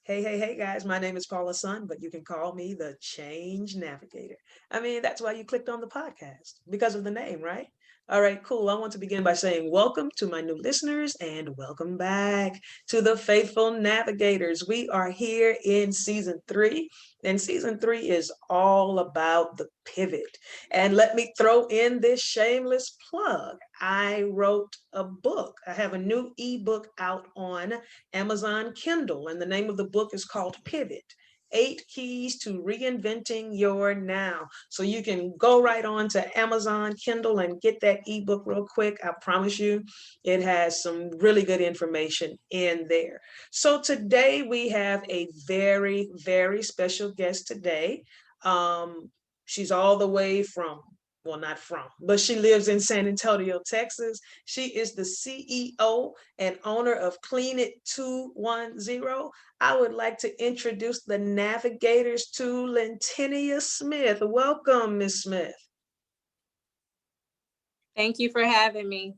Hey, guys, my name is Paula Sun, but you can call me the Change Navigator. I mean, that's why you clicked on the podcast, because of the name, right? All right, cool. I want to begin by saying welcome to my new listeners and welcome back to the Faithful Navigators. We are here in season three, and season three is all about the pivot. And let me throw in this shameless plug. I wrote a book. I have a new ebook out on Amazon Kindle, and the name of the book is called Pivot. 8 Keys to Reinventing Your Now. So you can go right on to Amazon Kindle and get that ebook real quick. I promise you, it has some really good information in there. So today we have a very, very special guest today. She's all the way from, well, not from, but she lives in San Antonio, Texas. She is the CEO and owner of Cleanit210. I would like to introduce the Navigators to Lhyntenia Smith. Welcome, Miss Smith. Thank you for having me.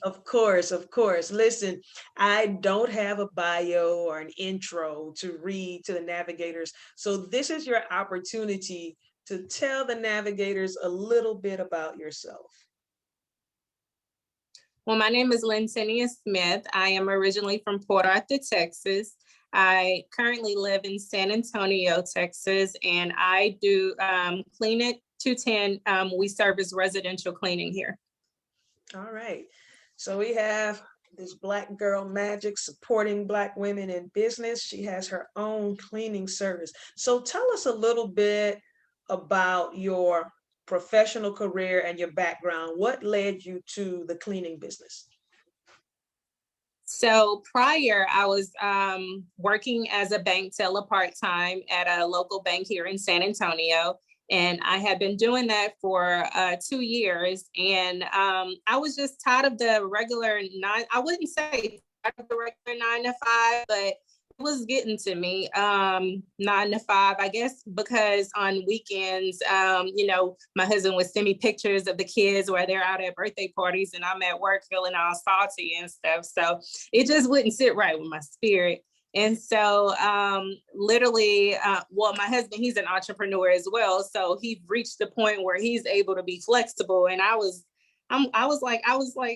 Of course, of course. Listen, I don't have a bio or an intro to read to the Navigators. So this is your opportunity to tell the Navigators a little bit about yourself. Well, my name is Lhyntenia Smith. I am originally from Port Arthur, Texas. I currently live in San Antonio, Texas, and I do Cleanit210. We service residential cleaning here. All right. So we have this Black girl magic supporting Black women in business. She has her own cleaning service. So tell us a little bit about your professional career and your background. What led you to the cleaning business? So prior, I was working as a bank teller part-time at a local bank here in San Antonio. And I had been doing that for 2 years. And I was just tired of the regular I wouldn't say tired of the regular 9 to 5, but it was getting to me, 9 to 5, I guess, because on weekends, my husband would send me pictures of the kids where they're out at birthday parties and I'm at work feeling all salty and stuff. So it just wouldn't sit right with my spirit. And so literally, my husband, he's an entrepreneur as well. So he reached the point where he's able to be flexible. And I was like,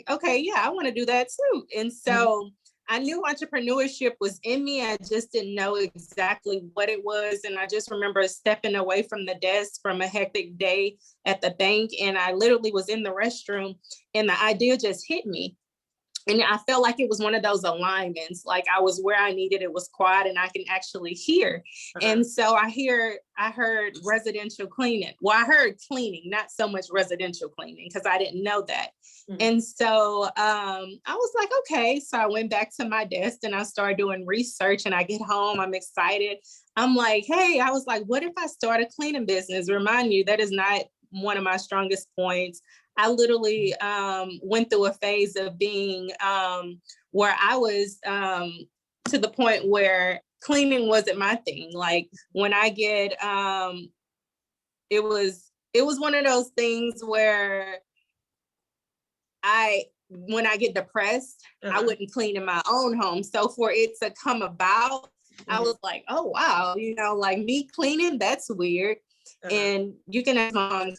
okay, yeah, I want to do that too. And so I knew entrepreneurship was in me. I just didn't know exactly what it was. And I just remember stepping away from the desk from a hectic day at the bank. And I literally was in the restroom and the idea just hit me. And I felt like it was one of those alignments, like I was where I needed, it was quiet and I can actually hear. And so I heard residential cleaning. Well, I heard cleaning, not so much residential cleaning, because I didn't know that. And so I was like, okay. So I went back to my desk and I started doing research and I get home, I'm excited. I'm like, hey, I was like, what if I start a cleaning business? Remind you, that is not one of my strongest points. I literally went through a phase of being where I was to the point where cleaning wasn't my thing. Like when I get, it was one of those things where when I get depressed, I wouldn't clean in my own home. So for it to come about, I was like, oh, wow, like me cleaning, that's weird. And you can ask my mom,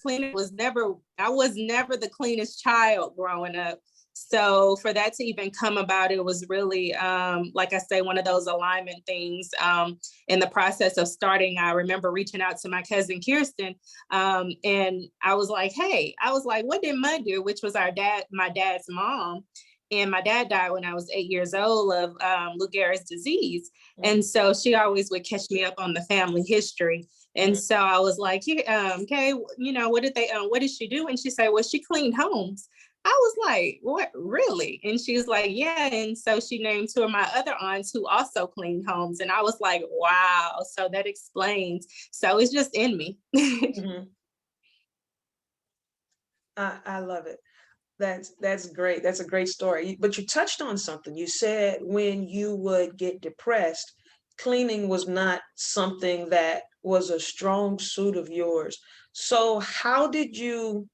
I was never the cleanest child growing up. So for that to even come about, it was really, like I say, one of those alignment things. In the process of starting, I remember reaching out to my cousin Kirsten, and I was like, what did Mud do? Which was my dad's mom. And my dad died when I was 8 years old of Lou Gehrig's disease. And so she always would catch me up on the family history. And so I was like, okay, what did she do? And she said, well, she cleaned homes. I was like, what, really? And she was like, yeah. And so she named two of my other aunts who also cleaned homes. And I was like, wow. So that explains. So it's just in me. I love it. That's great. That's a great story. But you touched on something. You said when you would get depressed, cleaning was not something that was a strong suit of yours. So how did you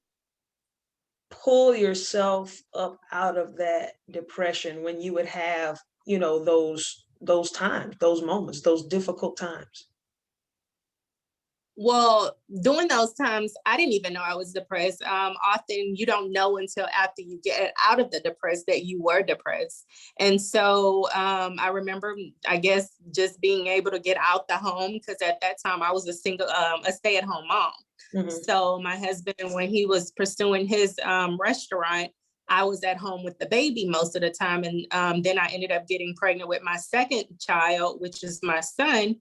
pull yourself up out of that depression when you would have, those those times, those moments, those difficult times? Well, during those times, I didn't even know I was depressed. Often you don't know until after you get out of the depressed that you were depressed. And so I remember, I guess, just being able to get out the home, because at that time I was a stay-at-home mom. Mm-hmm. So my husband, when he was pursuing his restaurant, I was at home with the baby most of the time. And then I ended up getting pregnant with my second child, which is my son.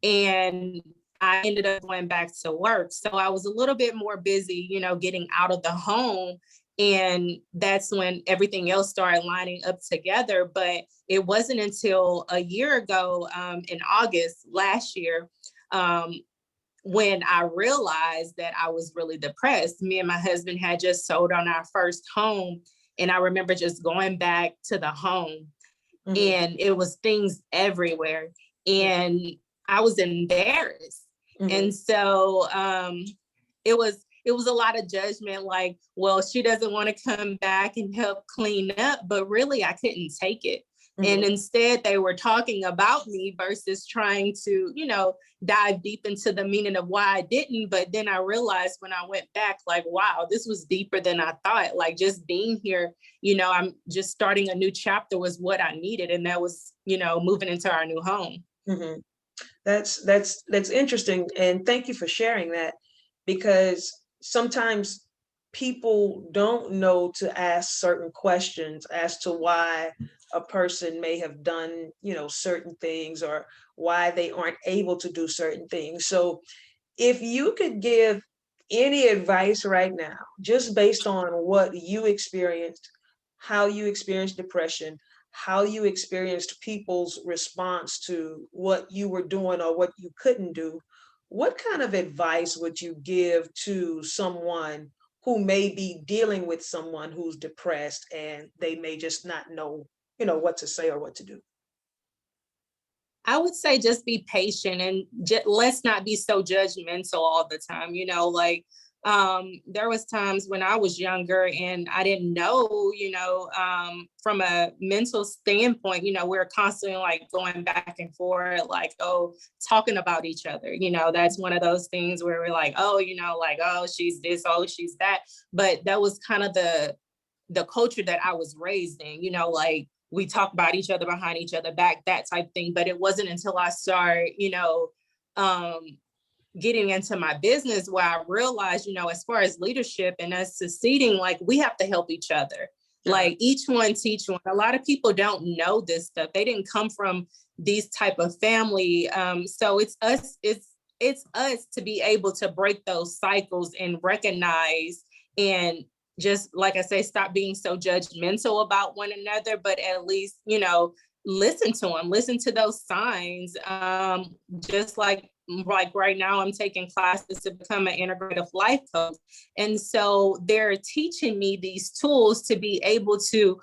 And I ended up going back to work. So I was a little bit more busy, getting out of the home. And that's when everything else started lining up together. But it wasn't until a year ago, in August last year, when I realized that I was really depressed. Me and my husband had just sold on our first home. And I remember just going back to the home, Mm-hmm. and it was things everywhere. And I was embarrassed. Mm-hmm. And so it was a lot of judgment, like, well, she doesn't want to come back and help clean up, but really I couldn't take it. And Mm-hmm. instead they were talking about me versus trying to, dive deep into the meaning of why I didn't. But then I realized when I went back, like, wow, this was deeper than I thought. Like, just being here, I'm just starting a new chapter was what I needed. And that was, moving into our new home. Mm-hmm. That's interesting, and thank you for sharing that, because sometimes people don't know to ask certain questions as to why a person may have done, certain things, or why they aren't able to do certain things. So if you could give any advice right now, just based on what you experienced, how you experienced depression, how you experienced people's response to what you were doing or what you couldn't do, what kind of advice would you give to someone who may be dealing with someone who's depressed and they may just not know, what to say or what to do? I would say just be patient and let's not be so judgmental all the time. Like, there was times when I was younger and I didn't know, from a mental standpoint, we're constantly like going back and forth, like, oh, talking about each other. That's one of those things where we're like, oh, like, oh, she's this, oh, she's that. But that was kind of the culture that I was raised in, like, we talk about each other behind each other back, that type thing. But it wasn't until I started, um, getting into my business where I realized, as far as leadership and us succeeding, like, we have to help each other. Like, each one teach one. A lot of people don't know this stuff. They didn't come from these type of family. So it's us to be able to break those cycles and recognize, and just like I say, stop being so judgmental about one another, but at least, listen to them, listen to those signs. Just like right now, I'm taking classes to become an integrative life coach. And so they're teaching me these tools to be able to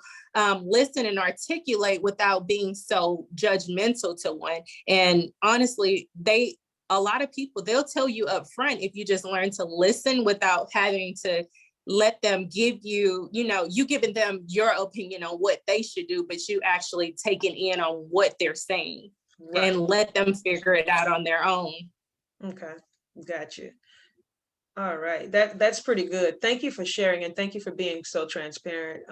listen and articulate without being so judgmental to one. And honestly, a lot of people, they'll tell you up front, if you just learn to listen without having to let them give you, you giving them your opinion on what they should do, but you actually taking in on what they're saying. Right. And let them figure it out on their own. Okay. Got you. All right. That's pretty good. Thank you for sharing, and thank you for being so transparent.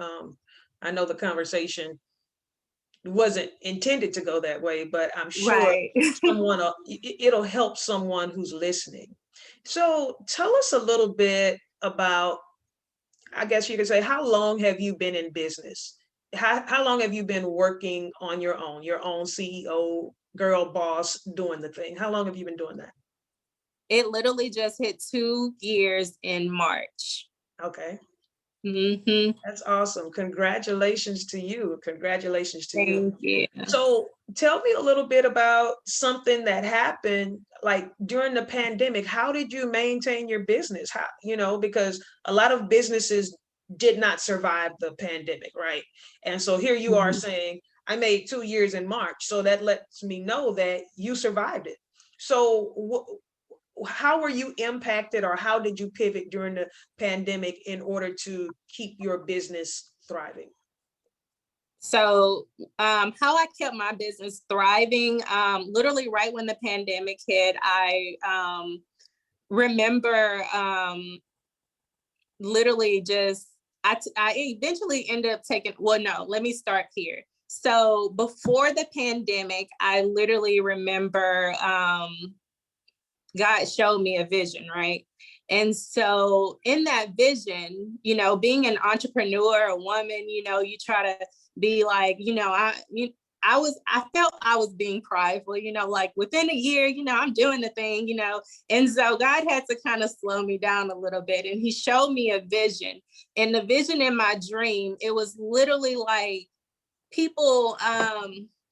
I know the conversation wasn't intended to go that way, but I'm sure Right. it'll help someone who's listening. So tell us a little bit about, I guess you could say, how long have you been in business? How long have you been working on your own CEO, girl boss, doing the thing? How long have you been doing that? It literally just hit 2 years in March. Okay. Mm-hmm. That's awesome. Congratulations to you. Congratulations to you. Thank you. So tell me a little bit about something that happened like during the pandemic. How did you maintain your business? How, because a lot of businesses did not survive the pandemic, right? And so here you are Mhm. saying, I made 2 years in March. So that lets me know that you survived it. So how were you impacted, or how did you pivot during the pandemic in order to keep your business thriving? So how I kept my business thriving, literally right when the pandemic hit, I remember literally just, I eventually ended up taking, well, no, let me start here. So before the pandemic, I literally remember God showed me a vision, right? And so in that vision, being an entrepreneur, a woman, you try to be like, I felt I was being prideful, like within a year, I'm doing the thing, and so God had to kind of slow me down a little bit. And he showed me a vision, and the vision in my dream, it was literally like people,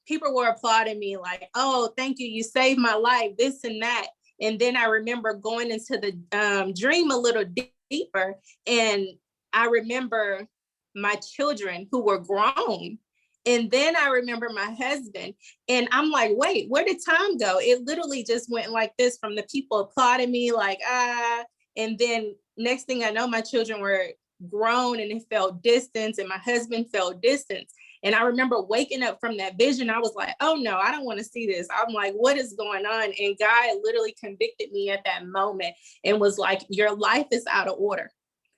people were applauding me like, oh, thank you, you saved my life, this and that. And then I remember going into the dream a little deeper, and I remember my children who were grown. And then I remember my husband, and I'm like, wait, where did time go? It literally just went like this, from the people applauding me like, ah. And then next thing I know, my children were grown, and it felt distance, and my husband felt distance. And I remember waking up from that vision. I was like, oh no, I don't want to see this. I'm like, what is going on? And God literally convicted me at that moment and was like, your life is out of order.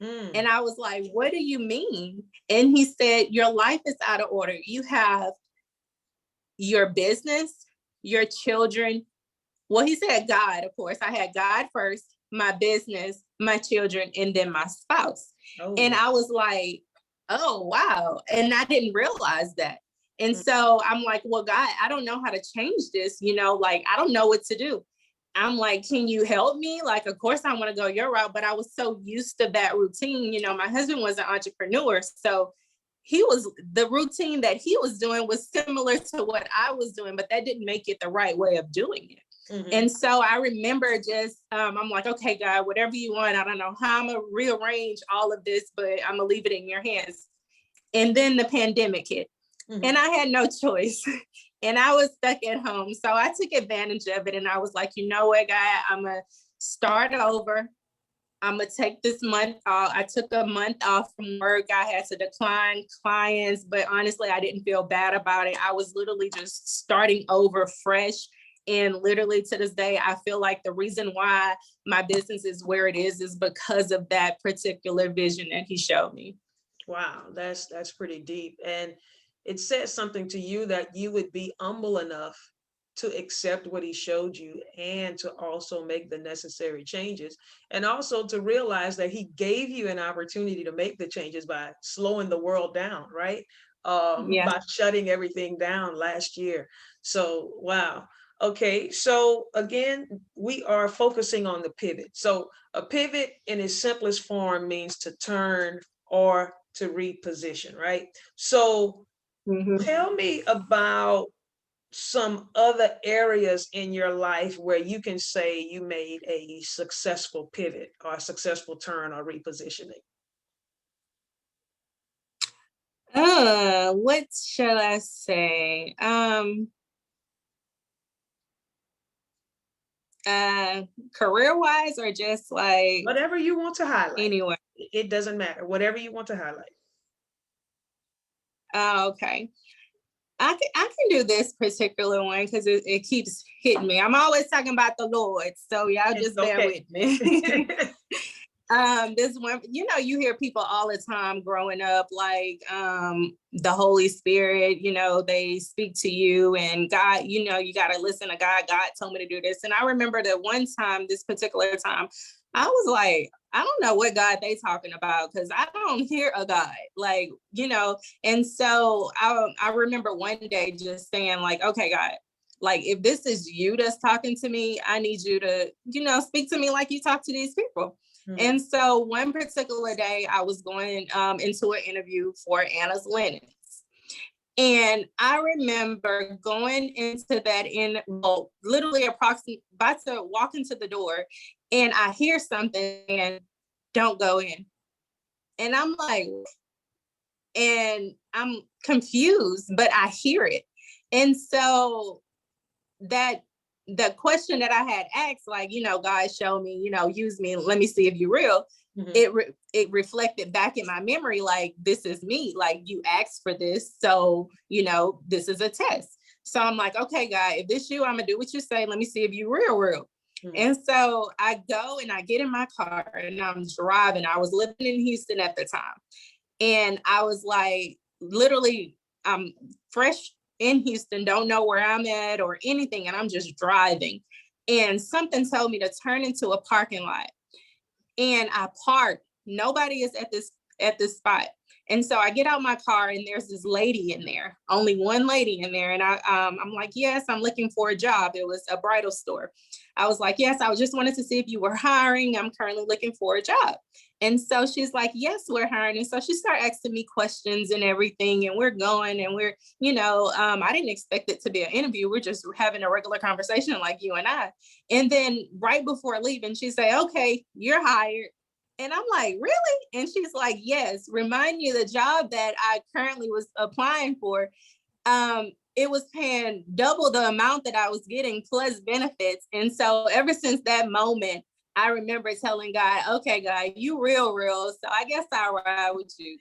And I was like, what do you mean? And he said, your life is out of order. You have your business, your children. Well, he said God, of course. I had God first, my business, my children, and then my spouse. Oh. And I was like, oh, wow. And I didn't realize that. And so I'm like, well, God, I don't know how to change this, like, I don't know what to do. I'm like, can you help me? Like, of course I want to go your route, but I was so used to that routine. My husband was an entrepreneur. So the routine that he was doing was similar to what I was doing, but that didn't make it the right way of doing it. Mm-hmm. And so I remember just, I'm like, okay, God, whatever you want. I don't know how I'm going to rearrange all of this, but I'm going to leave it in your hands. And then the pandemic hit. Mm-hmm. And I had no choice. And I was stuck at home. So I took advantage of it. And I was like, you know what, God, I'm going to start over. I'm going to take this month off. I took a month off from work. I had to decline clients, but honestly, I didn't feel bad about it. I was literally just starting over fresh. And literally to this day, I feel like the reason why my business is where it is because of that particular vision that he showed me. Wow, that's pretty deep. And it says something to you that you would be humble enough to accept what he showed you and to also make the necessary changes, and also to realize that he gave you an opportunity to make the changes by slowing the world down, right? By shutting everything down last year. So, wow. Okay, so again, we are focusing on the pivot. So a pivot in its simplest form means to turn or to reposition, right? So tell me about some other areas in your life where you can say you made a successful pivot or a successful turn or repositioning. What shall I say? Career-wise, or just like whatever you want to highlight. Anyway, it doesn't matter. Whatever you want to highlight. Okay. I can do this particular one because it keeps hitting me. I'm always talking about the Lord, so y'all just bear with me. This one, you hear people all the time growing up, like the Holy Spirit, they speak to you, and God, you got to listen to God. God told me to do this. And I remember that one time, this particular time, I was like, I don't know what God they talking about, because I don't hear a God, like, and so I remember one day just saying like, okay, God, like, if this is you that's talking to me, I need you to, speak to me like you talk to these people. And so one particular day I was going into an interview for Anna's Linens. And I remember going into that literally approximately about to walk into the door, and I hear something and don't go in. And I'm like, and I'm confused, but I hear it. And so the question that I had asked, like, God, show me, use me, let me see if you're real. Mhm. it reflected back in my memory, like, this is me, like, you asked for this, so this is a test. So I'm like, okay, God, if this you, I'm gonna do what you say. Let me see if you real. Mhm. And so I go and I get in my car and I'm driving. I was living in Houston at the time. And I was like, literally, I'm fresh in Houston, don't know where I'm at or anything. And I'm just driving. And something told me to turn into a parking lot. And I parked. Nobody is at this spot. And so I get out my car and there's this lady in there, only one lady in there. And I'm like, yes, I'm looking for a job. It was a bridal store. I was like, yes, I just wanted to see if you were hiring. I'm currently looking for a job. And so she's like, yes, we're hiring. And so she started asking me questions and everything. And we're going and we're, I didn't expect it to be an interview. We're just having a regular conversation like you and I. And then right before leaving, she said, okay, you're hired. And I'm like, really? And she's like, yes, remind you the job that I currently was applying for. It was paying double the amount that I was getting plus benefits. And so ever since that moment, I remember telling God, okay, God, you real. So I guess I'll ride with you.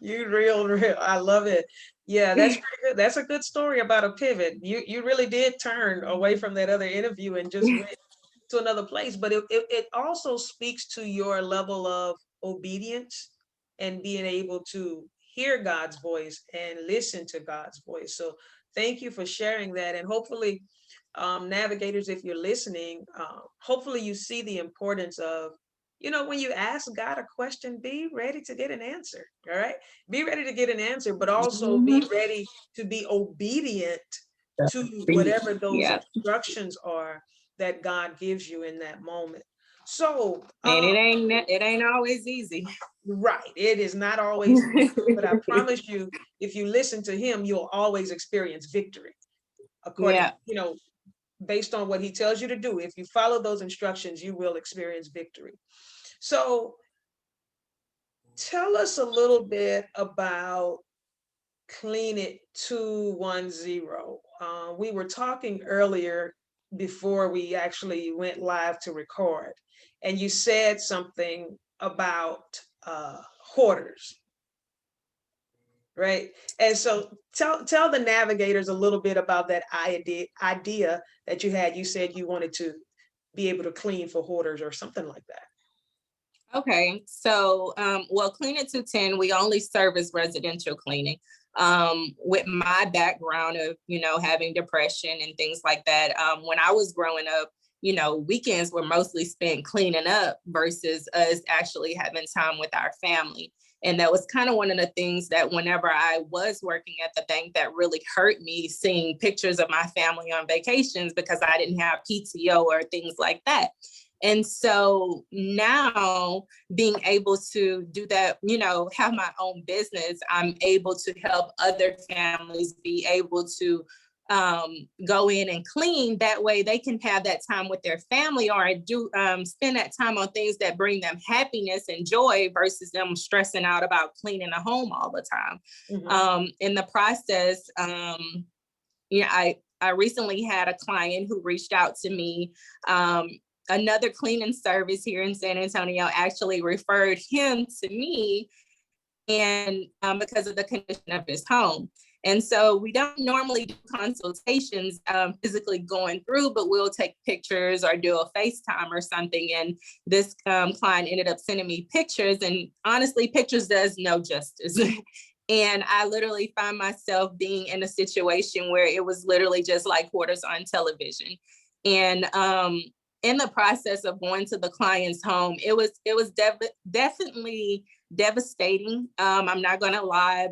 You real. I love it. Yeah, that's pretty good. That's a good story about a pivot. You really did turn away from that other interview and just went to another place. But it also speaks to your level of obedience and being able to hear God's voice and listen to God's voice. So thank you for sharing that. And hopefully, navigators, if you're listening, hopefully you see the importance of, when you ask God a question, be ready to get an answer. All right. Be ready to get an answer, but also be Mhm. ready to be obedient to whatever those Yeah. instructions are that God gives you in that moment. So, And it ain't always easy. right, it is not always easy, but I promise you, if you listen to him, you'll always experience victory. According, Yeah. based on what he tells you to do, if you follow those instructions, you will experience victory. So, tell us a little bit about Cleanit210. We were talking earlier before we actually went live to record, and you said something about hoarders, right? And so tell the navigators a little bit about that idea that you had. You said you wanted to be able to clean for hoarders or something like that. Okay, so well, Cleanit210, we only service residential cleaning. With my background of having depression and things like that, when I was growing up, weekends were mostly spent cleaning up versus us actually having time with our family. And that was kind of one of the things that whenever I was working at the bank that really hurt me, seeing pictures of my family on vacations because I didn't have PTO or things like that. And so now being able to do that, have my own business, I'm able to help other families be able to go in and clean. That way they can have that time with their family or do spend that time on things that bring them happiness and joy versus them stressing out about cleaning a home all the time. Mm-hmm. In the process, I recently had a client who reached out to me. Another cleaning service here in San Antonio actually referred him to me, and because of the condition of his home. And so we don't normally do consultations physically going through, but we'll take pictures or do a FaceTime or something. And this client ended up sending me pictures, and honestly, pictures does no justice. And I literally find myself being in a situation where it was literally just like Hoarders on television. And in the process of going to the client's home, it was definitely devastating. I'm not going to lie.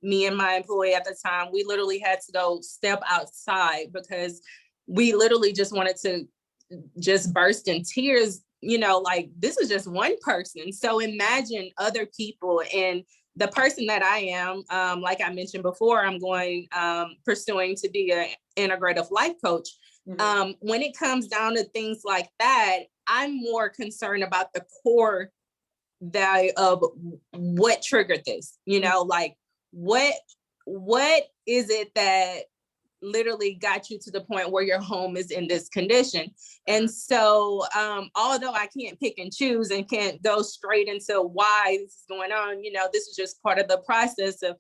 Me and my employee at the time, we literally had to go step outside because we literally just wanted to just burst in tears. Like, this is just one person. So imagine other people. And the person that I am, like I mentioned before, I'm going pursuing to be an integrative life coach. Mm-hmm. When it comes down to things like that, I'm more concerned about the core value of what triggered this. Like what is it that literally got you to the point where your home is in this condition. And so although I can't pick and choose and can't go straight into why this is going on, this is just part of the process of,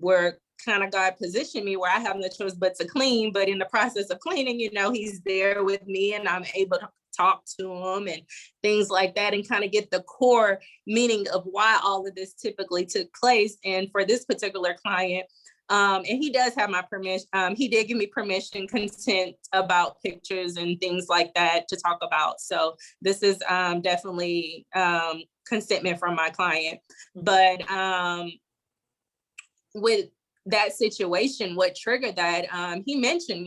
where kind of God positioned me where I have no choice but to clean. But in the process of cleaning, he's there with me and I'm able to talk to him and things like that and kind of get the core meaning of why all of this typically took place. And for this particular client, and he does have my permission. He did give me permission, consent about pictures and things like that to talk about. So this is definitely consentment from my client. But with that situation, what triggered that, he mentioned,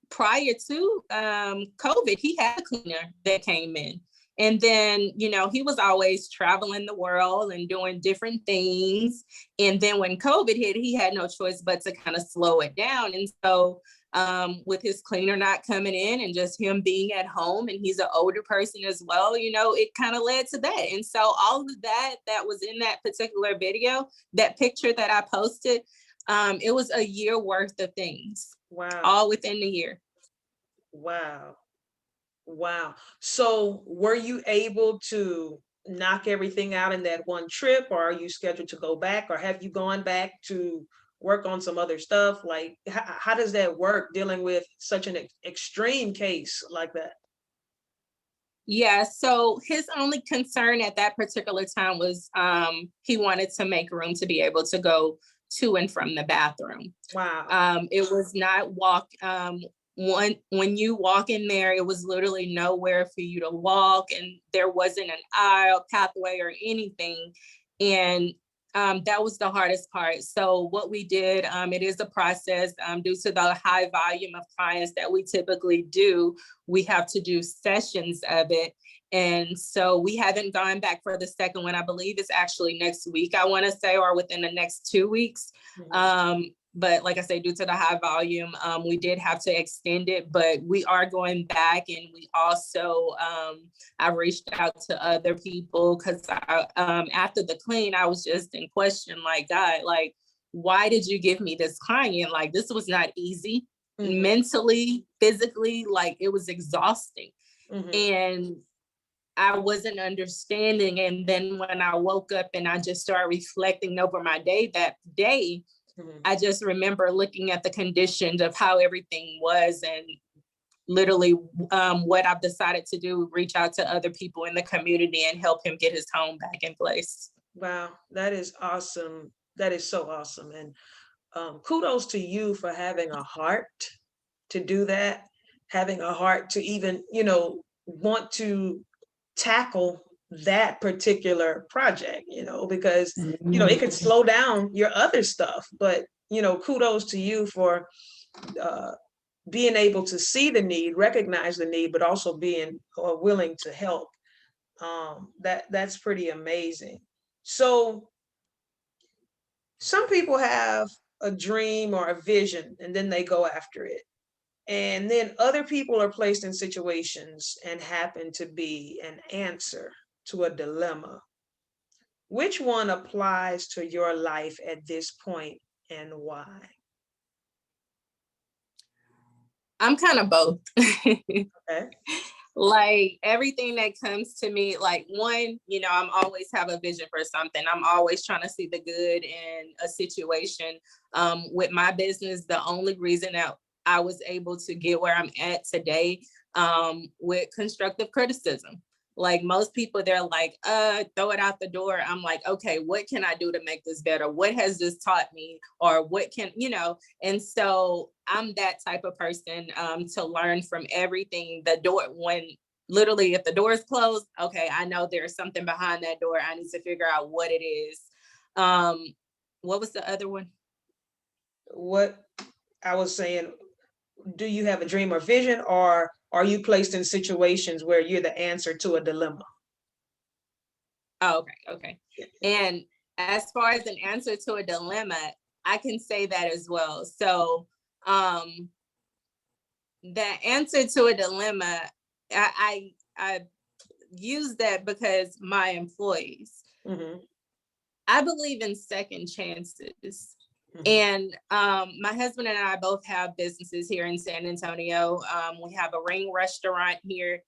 prior to COVID, he had a cleaner that came in. And then, he was always traveling the world and doing different things. And then when COVID hit, he had no choice but to kind of slow it down. And so with his cleaner not coming in and just him being at home, and he's an older person as well, it kind of led to that. And so all of that was in that particular video, that picture that I posted, it was a year worth of things. Wow. All within the year. Wow. Wow. So were you able to knock everything out in that one trip, or are you scheduled to go back, or have you gone back to work on some other stuff? Like, how does that work dealing with such an extreme case like that? Yeah, so his only concern at that particular time was he wanted to make room to be able to go to and from the bathroom. Wow. It was not when you walk in there, it was literally nowhere for you to walk, and there wasn't an aisle, pathway, or anything. And that was the hardest part. So what we did, it is a process due to the high volume of clients that we typically do. We have to do sessions of it. And so we haven't gone back for the second one. I believe it's actually next week, I want to say, or within the next 2 weeks. But like I say, due to the high volume, we did have to extend it, but we are going back. And we also, I reached out to other people because after the clean, I was just in question, like, God, like, why did you give me this client? Like, this was not easy, mentally, physically, like it was exhausting. And I wasn't understanding. And then when I woke up and I just started reflecting over my day that day, I just remember looking at the conditions of how everything was, and literally what I've decided to do, reach out to other people in the community and help him get his home back in place. Wow, that is awesome. That is so awesome. And kudos to you for having a heart to do that, having a heart to even, want to tackle that particular project, because, it could slow down your other stuff. But, kudos to you for being able to see the need, recognize the need, but also being willing to help. That's pretty amazing. So some people have a dream or a vision and then they go after it. And then other people are placed in situations and happen to be an answer to a dilemma. Which one applies to your life at this point and why? I'm kind of both. Okay. Like everything that comes to me, like one, I'm always have a vision for something. I'm always trying to see the good in a situation. With my business, the only reason that I was able to get where I'm at today, with constructive criticism. Like most people, they're like, throw it out the door. I'm like, okay, what can I do to make this better? What has this taught me? Or what can, and so I'm that type of person to learn from everything. The door, when literally if the door is closed, okay, I know there's something behind that door. I need to figure out what it is. What was the other one? What I was saying, do you have a dream or vision, or are you placed in situations where you're the answer to a dilemma? Oh, okay. And as far as an answer to a dilemma, I can say that as well. So the answer to a dilemma, I use that because my employees, I believe in second chances. Mhm. And my husband and I both have businesses here in San Antonio. We have a Ring restaurant here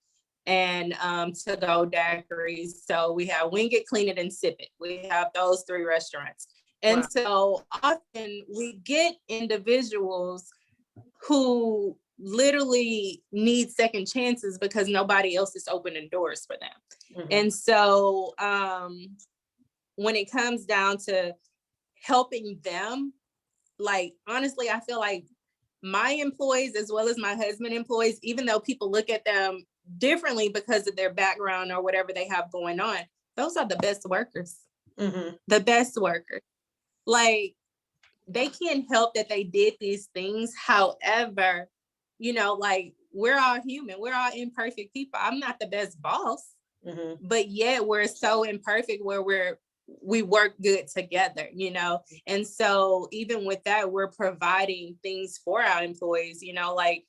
and to-go daiquiris. So we have Wing It, Clean It, and Sip It. We have those three restaurants. And Wow. so often we get individuals who literally need second chances because nobody else is opening doors for them. Mhm. And so when it comes down to helping them, like, honestly, I feel like my employees, as well as my husband employees, even though people look at them differently because of their background or whatever they have going on, those are the best workers, Mhm. the best workers. Like, they can't help that they did these things. However, like, we're all human. We're all imperfect people. I'm not the best boss, Mhm. but yet we're so imperfect where we work good together. And so even with that, we're providing things for our employees, like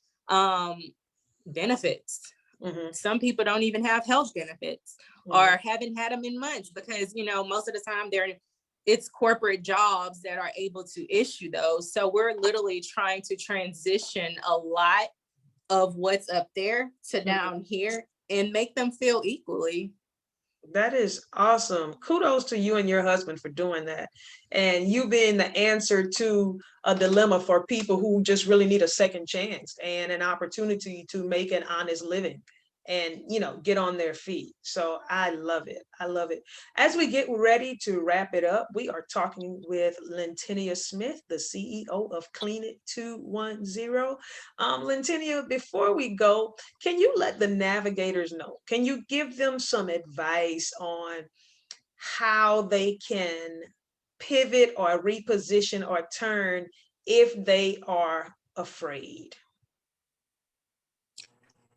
benefits. Mhm. Some people don't even have health benefits Mhm. or haven't had them in months because most of the time it's corporate jobs that are able to issue those. So we're literally trying to transition a lot of what's up there to Mhm. down here and make them feel equally. That is awesome. Kudos to you and your husband for doing that. And you being the answer to a dilemma for people who just really need a second chance and an opportunity to make an honest living and, get on their feet. So I love it. I love it. As we get ready to wrap it up, we are talking with Lhyntenia Smith, the CEO of Cleanit210. Lhyntenia, before we go, can you let the navigators know? Can you give them some advice on how they can pivot or reposition or turn if they are afraid?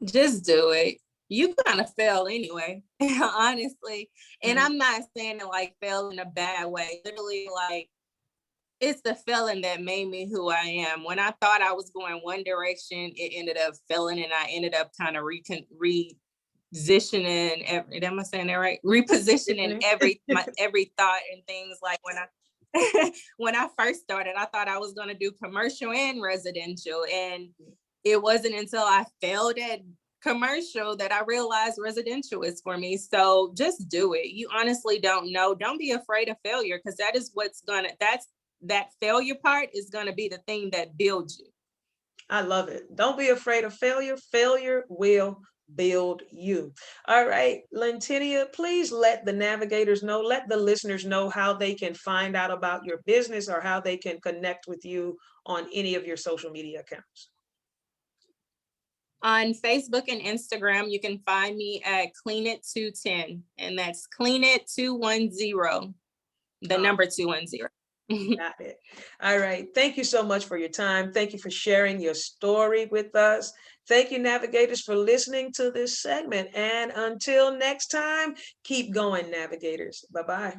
Just do it. You gonna fail anyway, honestly. And Mhm. I'm not saying it like fail in a bad way. Literally, like, it's the feeling that made me who I am. When I thought I was going one direction, it ended up failing, and I ended up kind of repositioning. Am I saying that right? Repositioning Listening? every thought and things. Like, when I when I first started, I thought I was gonna do commercial and residential, and it wasn't until I failed at commercial that I realized residential is for me. So just do it. You honestly don't know. Don't be afraid of failure, because that failure part is gonna be the thing that builds you. I love it. Don't be afraid of failure. Failure will build you. All right, Lhyntenia, please let the navigators know, let the listeners know how they can find out about your business or how they can connect with you on any of your social media accounts. On Facebook and Instagram, you can find me at Cleanit210, and that's Cleanit210, the Oh, number 210. got it. All right. Thank you so much for your time. Thank you for sharing your story with us. Thank you, navigators, for listening to this segment. And until next time, keep going, navigators. Bye bye.